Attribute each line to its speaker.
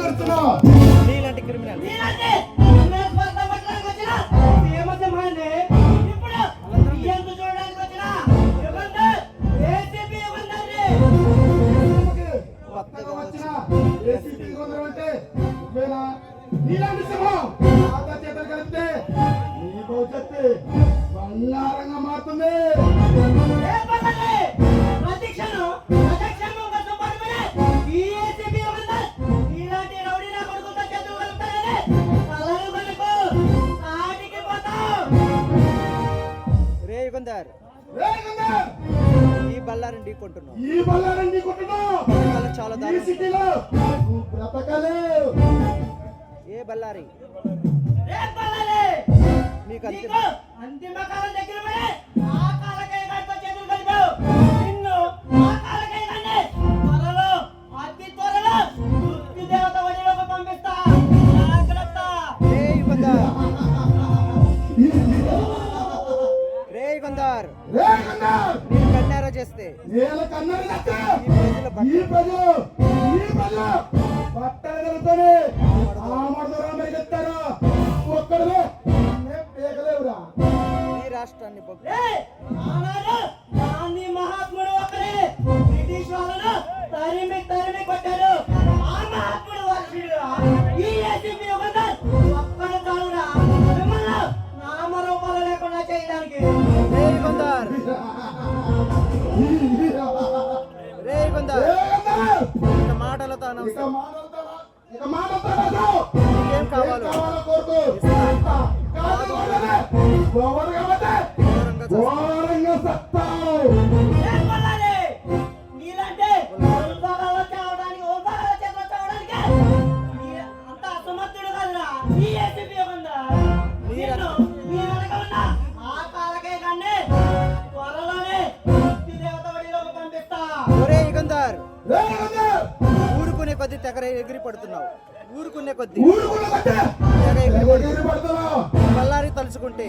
Speaker 1: కొడుతున్నా
Speaker 2: నీలాంటి క్రిమినల్
Speaker 1: నీలాంటి సింహం ఆట చేతలు కలిపితే నీ భవిష్యత్తు బంగారంగా మారుతుంది.
Speaker 2: రే యుగంధర్, ఈ బల్లారిని ఢీకొంటున్నావు.
Speaker 1: ఈ బల్లారిని ఢీకొంటున్నావు.
Speaker 2: చాలా
Speaker 1: ఈ సిటీలో నువ్వు బ్రతకలేవు.
Speaker 2: ఏ బల్లారి నీకు
Speaker 3: అంతిమ కాలం దగ్గర పడి ఆ కాలకై గడప చేతులు కలిపావు. నిన్ను ఆ కాలకై కంటే త్వరలో అతి త్వరలో మృత్యు దేవత వడిలోకి పంపిస్తా. జాగ్రత్త.
Speaker 2: రే యుగంధర్, రే యుగంధర్, నేను కన్నారా చేస్తే
Speaker 1: ఈ ప్రజలు పట్టణాలతోనే ఆమర్దరామెత్తారు. ఒక్కడే పేగలేవురా.
Speaker 2: ఈ రాష్ట్రాన్ని
Speaker 3: ఆనాడు గాంధీ మహాత్ముడు ఒకరే బ్రిటిష్ వాళ్ళను తరిమి తరిమి కొట్టారు. ఆ మహాత్ముడు వర్షుడురా. ఈ ఏసీపీ యుగంధర్ ఒక్కడు చాలురా మిమ్మల్ని నామరూపాలు లేకుండా చేయడానికి.
Speaker 2: రే యుగంధర్, రే యుగంధర్, ఇక మాటలతో అనవసరం. ఏం కావాలో
Speaker 1: కోరుకో. ఘోరంగా సత్తావు.
Speaker 3: నీలంటే ఉల్బాగాల్లో చావడానికి ఉల్బాగాల చేతిలో చావడానికి అంత అసమర్థుడు కాదురా ఈ ఏసీపీ యుగంధర్. నిన్ను నీ వెనక ఉన్న ఆ కాలకే కంటే త్వరలోనే మృత్యు దేవత వడిలోకి పంపిస్తా.
Speaker 2: ఒరే యుగంధర్, ఊరుకునే కొద్ది తెగర ఎగిరి పడుతున్నావు. ఊరుకునే కొద్ది బల్లారి తలుచుకుంటే